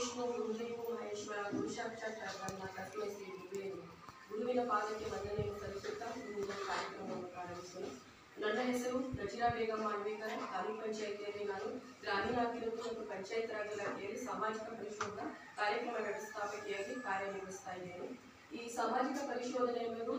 ವಿಷ್ಣು ಗುರುದೇವ ಮಹೇಶ್ವರ ಗುರು ಸಾಕ್ಷಾತ್ ಪರಬ್ರಹ್ಮ ತಸ್ಮೈ ಶ್ರೀ ಗುರುವೇ ನಮಃ. ಗುರುವಿನ ಪಾದಕ್ಕೆ ವಂದನೆಯನ್ನು ಸಲ್ಲಿಸುತ್ತಾ ಇಂದಿನ ಕಾರ್ಯಕ್ರಮವನ್ನು ಪ್ರಾರಂಭಿಸೋಣ. ನನ್ನ ಹೆಸರು ನಜೀರಾ ಬೇಗಂ ಮಾನ್ವೇಕರ್. ತಾಲೂಕು ಪಂಚಾಯಿತಿಯಲ್ಲಿ ನಾನು ಗ್ರಾಮೀಣಾಭಿವೃದ್ಧಿ ಮತ್ತು ಪಂಚಾಯತ್ ರಾಜ್ ಇಲಾಖೆಯಲ್ಲಿ ಸಾಮಾಜಿಕ ಪರಿಶೋಧನಾ ಕಾರ್ಯಕ್ರಮ ವ್ಯವಸ್ಥಾಪಕಿಯಾಗಿ ಕಾರ್ಯನಿರ್ವಹಿಸ್ತಾ ಇದ್ದೇನೆ. ಈ ಸಾಮಾಜಿಕ ಪರಿಶೋಧನೆ ಎಂಬುದು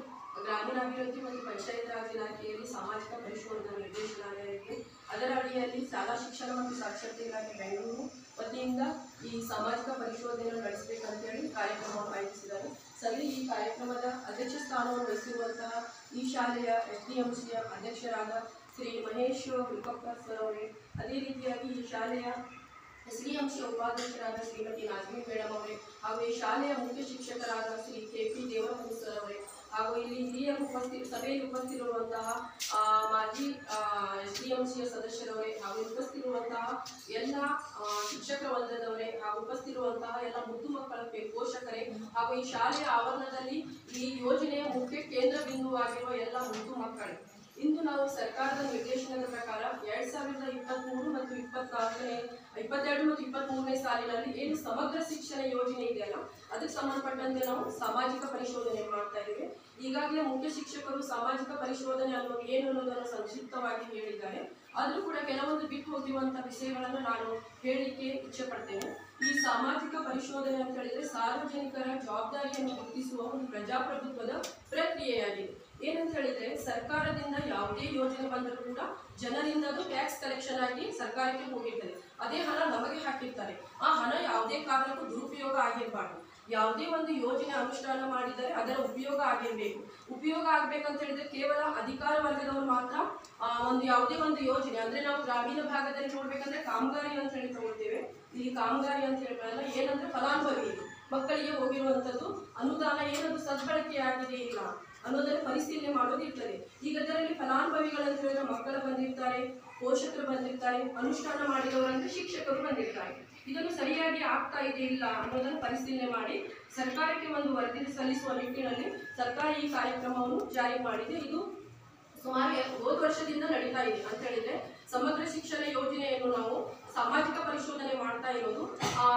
ಗ್ರಾಮೀಣಾಭಿವೃದ್ಧಿ ಮತ್ತು ಪಂಚಾಯತ್ ರಾಜ್ ಇಲಾಖೆಯಲ್ಲಿ ಸಾಮಾಜಿಕ ಪರಿಶೋಧನಾ ನಿರ್ದೇಶನಾಲಯಕ್ಕೆ ಅದರ ಅಡಿಯಲ್ಲಿ ಶಾಲಾ ಶಿಕ್ಷಣ ಮತ್ತು ಸಾಕ್ಷರತೆ ಇಲಾಖೆ ಬೆಂಗಳೂರು ವತಿಯಿಂದ ಈ ಸಾಮಾಜಿಕ ಪರಿಶೋಧನೆಯನ್ನು ನಡೆಸಬೇಕಂತೇಳಿ ಕಾರ್ಯಕ್ರಮವನ್ನು ಆಯೋಜಿಸಿದ್ದಾರೆ. ಸರಿ, ಈ ಕಾರ್ಯಕ್ರಮದ ಅಧ್ಯಕ್ಷ ಸ್ಥಾನವನ್ನು ವಹಿಸಿರುವಂತಹ ಈ ಶಾಲೆಯ SDMCಯ ಅಧ್ಯಕ್ಷರಾದ ಶ್ರೀ ಮಹೇಶ್ ವಿಲ್ಕಪ್ಪ ಸರ್ ಅವರೇ, ಅದೇ ರೀತಿಯಾಗಿ ಈ ಶಾಲೆಯ SDMC ಉಪಾಧ್ಯಕ್ಷರಾದ ಶ್ರೀಮತಿ ನಾಜ್ಮಿ ಮೇಡಮ್ ಅವರೇ, ಹಾಗೂ ಈ ಶಾಲೆಯ ಮುಖ್ಯ ಶಿಕ್ಷಕರಾದ ಶ್ರೀ KP ದೇವರಾಜ್ ಸರ್ ಅವರೇ, ಹಾಗೂ ಇಲ್ಲಿ ಹಿರಿಯರು ಸಭೆಯಲ್ಲಿ ಉಪಸ್ಥಿತಿರುವಂತಹ ಮಾಜಿ SDMCಯ ಸದಸ್ಯರವರೇ, ಹಾಗೂ ಉಪಸ್ಥಿತಿರುವಂತಹ ಎಲ್ಲ ಶಿಕ್ಷಕ ವರ್ಗದವರೇ, ಹಾಗೂ ಉಪಸ್ಥಿತಿರುವಂತಹ ಎಲ್ಲ ಮುದ್ದು ಮಕ್ಕಳ ಪೋಷಕರೇ, ಹಾಗೂ ಈ ಶಾಲೆಯ ಆವರಣದಲ್ಲಿ ಈ ಯೋಜನೆಯ ಮುಖ್ಯ ಕೇಂದ್ರ ಬಿಂದುವಾಗಿರುವ ಎಲ್ಲ ಮುದ್ದು ಮಕ್ಕಳೇ, ಇಂದು ನಾವು ಸರ್ಕಾರದ ನಿರ್ದೇಶನದ ಪ್ರಕಾರ 2023 ಮತ್ತು 22 ಮತ್ತು 23ನೇ ಸಾಲಿನಲ್ಲಿ ಏನು ಸಮಗ್ರ ಶಿಕ್ಷಣ ಯೋಜನೆ ಇದೆಯಲ್ಲ, ಅದಕ್ಕೆ ಸಂಬಂಧಪಟ್ಟಂತೆ ನಾವು ಸಾಮಾಜಿಕ ಪರಿಶೋಧನೆ ಮಾಡ್ತಾ ಇದ್ದೇವೆ. ಈಗಾಗಲೇ ಮುಖ್ಯ ಶಿಕ್ಷಕರು ಸಾಮಾಜಿಕ ಪರಿಶೋಧನೆ ಅನ್ನೋದು ಏನು ಅನ್ನೋದನ್ನು ಸಂಕ್ಷಿಪ್ತವಾಗಿ ಹೇಳಿದ್ದಾರೆ. ಆದರೂ ಕೂಡ ಕೆಲವೊಂದು ಬಿಟ್ಟು ಹೋಗಿರುವಂತಹ ವಿಷಯಗಳನ್ನು ನಾನು ಹೇಳಲಿಕ್ಕೆ ಇಚ್ಛೆ ಪಡ್ತೇನೆ. ಈ ಸಾಮಾಜಿಕ ಪರಿಶೋಧನೆ ಅಂತ ಹೇಳಿದ್ರೆ ಸಾರ್ವಜನಿಕರ ಜವಾಬ್ದಾರಿಯನ್ನು ಗುರುತಿಸುವ ಒಂದು ಪ್ರಜಾಪ್ರಭುತ್ವದ ಪ್ರಕ್ರಿಯೆಯಾಗಿದೆ. ಏನಂತ ಹೇಳಿದ್ರೆ, ಸರ್ಕಾರದಿಂದ ಯಾವುದೇ ಯೋಜನೆ ಬಂದರೂ ಕೂಡ ಜನರಿಂದ ಅದು ಟ್ಯಾಕ್ಸ್ ಕಲೆಕ್ಷನ್ ಆಗಿ ಸರ್ಕಾರಕ್ಕೆ ಹೋಗಿರ್ತದೆ. ಅದೇ ಹಣ ನಮಗೆ ಹಾಕಿರ್ತಾರೆ. ಆ ಹಣ ಯಾವುದೇ ಕಾರಣಕ್ಕೂ ದುರುಪಯೋಗ ಆಗಿರಬಾರ್ದು. ಯಾವುದೇ ಒಂದು ಯೋಜನೆ ಅನುಷ್ಠಾನ ಮಾಡಿದರೆ ಅದರ ಉಪಯೋಗ ಆಗಿರಬೇಕು. ಉಪಯೋಗ ಆಗ್ಬೇಕಂತ ಹೇಳಿದ್ರೆ ಕೇವಲ ಅಧಿಕಾರ ವರ್ಗದವರು ಮಾತ್ರ ಒಂದು ಯಾವುದೇ ಒಂದು ಯೋಜನೆ ಅಂದ್ರೆ, ನಾವು ಗ್ರಾಮೀಣ ಭಾಗದಲ್ಲಿ ನೋಡ್ಬೇಕಂದ್ರೆ ಕಾಮಗಾರಿ ಅಂತ ಹೇಳಿ ತಗೊಳ್ತೇವೆ. ಈ ಕಾಮಗಾರಿ ಅಂತ ಹೇಳಿದ್ರೆ ಏನಂದ್ರೆ ಫಲಾನುಭವಿ ಮಕ್ಕಳಿಗೆ ಹೋಗಿರುವಂಥದ್ದು ಅನುದಾನ ಏನದು ಸದ್ಬಳಕೆ ಆಗಿದೆ ಇಲ್ಲ ಅನ್ನೋದನ್ನ ಪರಿಶೀಲನೆ ಮಾಡೋದು ಇರ್ತದೆ. ಈಗ ಅದರಲ್ಲಿ ಫಲಾನುಭವಿಗಳಂತ ಹೇಳಿದ್ರೆ ಮಕ್ಕಳು ಬಂದಿರ್ತಾರೆ, ಪೋಷಕರು ಬಂದಿರ್ತಾರೆ, ಅನುಷ್ಠಾನ ಮಾಡಿದವರಂತೆ ಶಿಕ್ಷಕರು ಬಂದಿರ್ತಾರೆ. ಇದನ್ನು ಸರಿಯಾಗಿ ಆಗ್ತಾ ಇದೆ ಇಲ್ಲ ಅನ್ನೋದನ್ನು ಪರಿಶೀಲನೆ ಮಾಡಿ ಸರ್ಕಾರಕ್ಕೆ ಒಂದು ವರದಿ ಸಲ್ಲಿಸುವ ನಿಟ್ಟಿನಲ್ಲಿ ಸರ್ಕಾರ ಈ ಕಾರ್ಯಕ್ರಮವನ್ನು ಜಾರಿ ಮಾಡಿದೆ. ಇದು ಸುಮಾರು ಹೋದ ವರ್ಷದಿಂದ ನಡೀತಾ ಇದೆ ಅಂತ ಹೇಳಿದ್ರೆ, ಸಮಗ್ರ ಶಿಕ್ಷಣ ಯೋಜನೆಯನ್ನು ನಾವು ಸಾಮಾಜಿಕ ಪರಿಶೋಧನೆ ಮಾಡ್ತಾ ಇರೋದು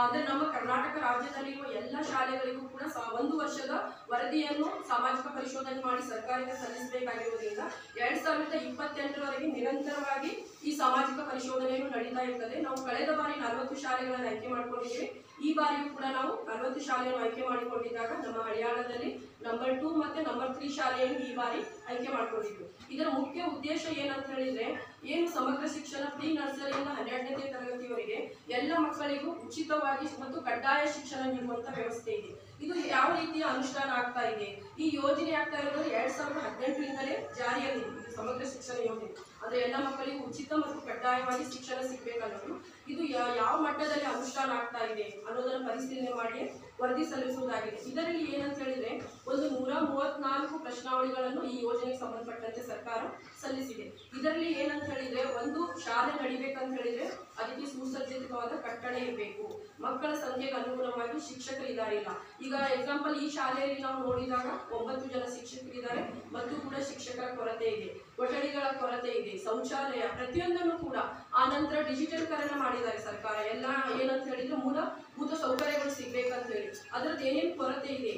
ಅಂದ್ರೆ ನಮ್ಮ ಕರ್ನಾಟಕ ರಾಜ್ಯದಲ್ಲಿರುವ ಎಲ್ಲ ಶಾಲೆಗಳಿಗೂ ಕೂಡ 1 ವರ್ಷದ ವರದಿಯನ್ನು ಸಾಮಾಜಿಕ ಪರಿಶೋಧನೆ ಮಾಡಿ ಸರ್ಕಾರಕ್ಕೆ ಸಲ್ಲಿಸಬೇಕಾಗಿರುವುದರಿಂದ 2028ರವರೆಗೆ ನಿರಂತರವಾಗಿ ಈ ಸಾಮಾಜಿಕ ಪರಿಶೋಧನೆಯನ್ನು ನಡೀತಾ ಇರ್ತದೆ. ನಾವು ಕಳೆದ ಬಾರಿ 40 ಶಾಲೆಗಳನ್ನು ಆಯ್ಕೆ ಮಾಡಿಕೊಂಡಿದ್ದೇವೆ. ಈ ಬಾರಿಯೂ ಕೂಡ ನಾವು 40 ಶಾಲೆಯನ್ನು ಆಯ್ಕೆ ಮಾಡಿಕೊಂಡಿದ್ದಾಗ ನಮ್ಮ ಹಳಿಯಾಳದಲ್ಲಿ ನಂಬರ್ 2 ಮತ್ತೆ ನಂಬರ್ 3 ಶಾಲೆಯನ್ನು ಈ ಬಾರಿ ಆಯ್ಕೆ ಮಾಡಿಕೊಂಡಿದ್ವಿ. ಇದರ ಮುಖ್ಯ ಉದ್ದೇಶ ಏನಂತ ಹೇಳಿದ್ರೆ, ಏನು ಸಮಗ್ರ ಶಿಕ್ಷಣ ಪ್ರೀ ನರ್ಸರಿಯಿಂದ 12ನೇ ತರಗತಿಯವರೆಗೆ ಎಲ್ಲ ಮಕ್ಕಳಿಗೂ ಉಚಿತವಾಗಿ ಮತ್ತು ಕಡ್ಡಾಯ ಶಿಕ್ಷಣ ನೀಡುವಂತ ವ್ಯವಸ್ಥೆ ಇದೆ. ಇದು ಯಾವ ರೀತಿಯ ಅನುಷ್ಠಾನ ಆಗ್ತಾ ಇದೆ? ಈ ಯೋಜನೆ ಆಗ್ತಾ ಇರೋದು 2018ರಿಂದಲೇ ಜಾರಿಯಲ್ಲಿದೆ. ಸಮಗ್ರ ಶಿಕ್ಷಣ ಯೋಜನೆ ಅಂದ್ರೆ ಎಲ್ಲ ಮಕ್ಕಳಿಗೂ ಉಚಿತ ಮತ್ತು ಕಡ್ಡಾಯವಾಗಿ ಶಿಕ್ಷಣ ಸಿಗಬೇಕನ್ನೋದು. ಇದು ಯಾವ ಮಟ್ಟದಲ್ಲಿ ಅನುಷ್ಠಾನ ಆಗ್ತಾ ಇದೆ ಅನ್ನೋದನ್ನು ಪರಿಶೀಲನೆ ಮಾಡಿ ವರದಿ ಸಲ್ಲಿಸುವುದಾಗಿದೆ. ಇದರಲ್ಲಿ ಏನಂತ ಹೇಳಿದ್ರೆ, ಒಂದು 134 ಪ್ರಶ್ನಾವಳಿಗಳನ್ನು ಈ ಯೋಜನೆಗೆ ಸಂಬಂಧಪಟ್ಟಂತೆ ಸರ್ಕಾರ ಸಲ್ಲಿಸಿದೆ. ಇದರಲ್ಲಿ ಏನಂತ ಹೇಳಿದ್ರೆ, ಒಂದು ಶಾಲೆ ನಡಿಬೇಕಂತ ಹೇಳಿದ್ರೆ ಅದಕ್ಕೆ ಸುಸಜ್ಜಿತವಾದ ಕಟ್ಟಡ ಇರಬೇಕು, ಮಕ್ಕಳ ಸಂಖ್ಯೆಗೆ ಅನುಗುಣವಾಗಿ ಶಿಕ್ಷಕರು ಇದಾರಿಲ್ಲ. ಈಗ ಎಕ್ಸಾಂಪಲ್ ಈ ಶಾಲೆಯಲ್ಲಿ ನಾವು ನೋಡಿದಾಗ 9 ಜನ ಶಿಕ್ಷಕರಿದ್ದಾರೆ ಮತ್ತು ಕೂಡ ಶಿಕ್ಷಕರ ಕೊರತೆ ಇದೆ, ಕೊಠಡಿಗಳ ಕೊರತೆ ಇದೆ, ಶೌಚಾಲಯ ಪ್ರತಿಯೊಂದನ್ನು ಕೂಡ. ಆ ನಂತರ ಡಿಜಿಟಲ್ಕರಣ ಮಾಡಿದ್ದಾರೆ ಸರ್ಕಾರ. ಎಲ್ಲ ಏನಂತ ಹೇಳಿದ್ರೆ ಮೂಲಭೂತ ಸೌಕರ್ಯಗಳು ಸಿಗ್ಬೇಕಂತ ಹೇಳಿ ಅದರದ್ದು ಏನೇನು ಕೊರತೆ ಇದೆ.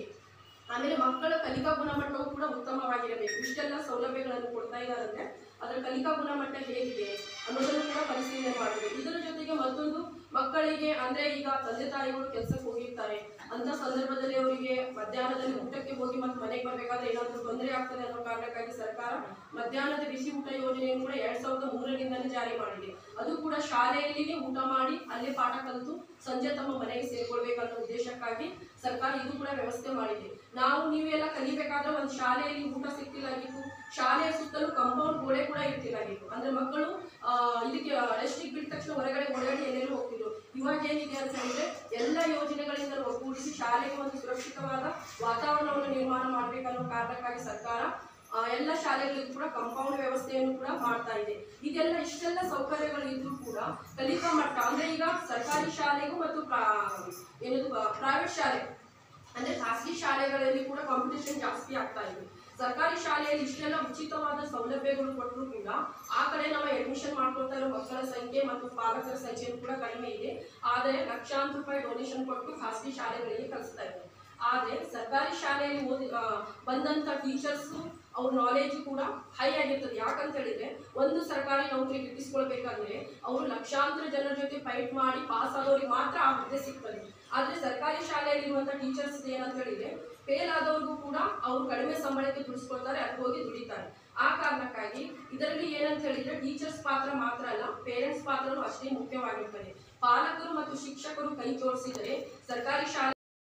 ಆಮೇಲೆ ಮಕ್ಕಳ ಕಲಿಕಾ ಗುಣಮಟ್ಟವು ಕೂಡ ಉತ್ತಮವಾಗಿರಬೇಕು. ಇಷ್ಟೆಲ್ಲ ಸೌಲಭ್ಯಗಳನ್ನು ಕೊಡ್ತಾ ಇದ್ದಾರಂದ್ರೆ ಅದರ ಕಲಿಕಾ ಗುಣಮಟ್ಟ ಹೇಗಿದೆ ಅನ್ನೋದನ್ನು ಕೂಡ ಪರಿಶೀಲನೆ ಮಾಡಬೇಕು. ಇದರ ಜೊತೆಗೆ ಮತ್ತೊಂದು, ಮಕ್ಕಳಿಗೆ ಅಂದ್ರೆ ಈಗ ತಂದೆ ತಾಯಿಗಳು ಕೆಲಸಕ್ಕೆ ಹೋಗಿರ್ತಾರೆ, ಅಂತ ಸಂದರ್ಭದಲ್ಲಿ ಅವರಿಗೆ ಮಧ್ಯಾಹ್ನದಲ್ಲಿ ಊಟಕ್ಕೆ ಹೋಗಿ ಮತ್ತೆ ಮನೆಗೆ ಬರಬೇಕಾದ್ರೆ ಏನಾದರೂ ತೊಂದರೆ ಆಗ್ತದೆ ಅನ್ನೋ ಕಾರಣಕ್ಕಾಗಿ ಸರ್ಕಾರ ಮಧ್ಯಾಹ್ನದ ಬಿಸಿ ಊಟ ಯೋಜನೆಯನ್ನು ಕೂಡ 2003ರಿಂದಲೇ ಜಾರಿ ಮಾಡಿದೆ. ಅದು ಕೂಡ ಶಾಲೆಯಲ್ಲಿಯೇ ಊಟ ಮಾಡಿ ಅಲ್ಲೇ ಪಾಠ ಕಲಿತು ಸಂಜೆ ತಮ್ಮ ಮನೆಗೆ ಸೇರ್ಕೊಳ್ಬೇಕನ್ನೋ ಉದ್ದೇಶಕ್ಕಾಗಿ ಸರ್ಕಾರ ಇದು ಕೂಡ ವ್ಯವಸ್ಥೆ ಮಾಡಿದೆ. ನೀವೆಲ್ಲ ಕಲಿಬೇಕಾದ್ರೆ ಒಂದು ಶಾಲೆಯಲ್ಲಿ ಊಟ ಸಿಗ್ತಿಲ್ಲಾಗಿತ್ತು, ಶಾಲೆಯ ಸುತ್ತಲೂ ಕಾಂಪೌಂಡ್ ಗೋಡೆ ಕೂಡ ಇರ್ತಿಲ್ಲಾಗಿತ್ತು. ಅಂದ್ರೆ ಮಕ್ಕಳು ಇದಕ್ಕೆ ರೆಸ್ಟ್ರಿಕ್ಟ್ ಬಿಟ್ಟ ತಕ್ಷಣ ಹೊರಗಡೆ ಓಡಾಡಿ ಎಲ್ಲೆಲ್ಲೂ ಹೋಗ್ತಿದ್ರು. ಇವಾಗ ಏನಿದೆ ಅಂತ ಹೇಳಿದ್ರೆ ಎಲ್ಲ ಯೋಜನೆಗಳಿಂದ ಒಗ್ಗೂಡಿಸಿ ಶಾಲೆಗೆ ಒಂದು ಸುರಕ್ಷಿತವಾದ ವಾತಾವರಣವನ್ನು ನಿರ್ಮಾಣ ಮಾಡಬೇಕನ್ನೋ ಕಾರಣಕ್ಕಾಗಿ ಸರ್ಕಾರ ಎಲ್ಲ ಶಾಲೆಗಳಿಗೂ ಕೂಡ ಕಾಂಪೌಂಡ್ ವ್ಯವಸ್ಥೆಯನ್ನು ಕೂಡ ಮಾಡ್ತಾ ಇದೆ. ಇಷ್ಟೆಲ್ಲ ಸೌಕರ್ಯಗಳು ಇದ್ರೂ ಕೂಡ ಕಲಿಕಾ ಮಟ್ಟ ಅಂದ್ರೆ ಈಗ ಸರ್ಕಾರಿ ಶಾಲೆಗೂ ಮತ್ತು ಪ್ರೈವೇಟ್ ಶಾಲೆ ಅಂದ್ರೆ ಖಾಸಗಿ ಶಾಲೆಗಳಲ್ಲಿ ಕೂಡ ಕಾಂಪಿಟೇಷನ್ ಜಾಸ್ತಿ ಆಗ್ತಾ ಇದೆ. ಸರ್ಕಾರಿ ಶಾಲೆಯಲ್ಲಿ ಇಷ್ಟೆಲ್ಲ ಉಚಿತವಾದ ಸೌಲಭ್ಯಗಳು ಕೊಟ್ಟರು ಕೂಡ ಆ ಕಡೆ ನಮ್ಮ ಅಡ್ಮಿಷನ್ ಮಾಡ್ಕೊಳ್ತಾ ಇರೋ ಮಕ್ಕಳ ಸಂಖ್ಯೆ ಮತ್ತು ಪಾಲಕರ ಸಂಖ್ಯೆ ಕೂಡ ಕಡಿಮೆ ಇದೆ. ಆದರೆ ಲಕ್ಷಾಂತರ ರೂಪಾಯಿ ಡೊನೇಷನ್ ಕೊಟ್ಟು ಖಾಸಗಿ ಶಾಲೆಗಳಿಗೆ ಕಳಿಸ್ತಾ ಇದ್ದಾರೆ. ಆದರೆ ಸರ್ಕಾರಿ ಶಾಲೆಯಲ್ಲಿ ಬಂದಂತ ಟೀಚರ್ಸ್ ಅವ್ರ ನಾಲೆಜ್ ಕೂಡ ಹೈ ಆಗಿರ್ತದೆ. ಯಾಕಂತ ಹೇಳಿದ್ರೆ ಒಂದು ಸರ್ಕಾರಿ ನೌಕರಿ ಗಿಟ್ಟಿಸ್ಕೊಳ್ಬೇಕಾದ್ರೆ ಅವರು ಲಕ್ಷಾಂತರ ಜನರ ಜೊತೆ ಫೈಟ್ ಮಾಡಿ ಪಾಸ್ ಆದವ್ರಿಗೆ ಮಾತ್ರ ಆ ಹುದ್ದೆ ಸಿಗ್ತದೆ. ಆದ್ರೆ ಸರ್ಕಾರಿ ಶಾಲೆಯಲ್ಲಿ ಇರುವಂತಹ ಟೀಚರ್ಸ್ ಏನಂತ ಹೇಳಿದ್ರೆ ಫೇಲ್ ಆದವ್ರಿಗೂ ಕೂಡ ಅವರು ಕಡಿಮೆ ಸಂಬಳಕ್ಕೆ ದುಡಿಸ್ಕೊಳ್ತಾರೆ, ಅಲ್ಲಿ ಹೋಗಿ ದುಡಿತಾರೆ. ಆ ಕಾರಣಕ್ಕಾಗಿ ಇದರಲ್ಲಿ ಏನಂತ ಹೇಳಿದ್ರೆ ಟೀಚರ್ಸ್ ಪಾತ್ರ ಮಾತ್ರ ಅಲ್ಲ, ಪೇರೆಂಟ್ಸ್ ಪಾತ್ರನೂ ಅಷ್ಟೇ ಮುಖ್ಯವಾಗಿರ್ತದೆ. ಪಾಲಕರು ಮತ್ತು ಶಿಕ್ಷಕರು ಕೈ ಜೋಡಿಸಿದರೆ ಸರ್ಕಾರಿ ಶಾಲೆ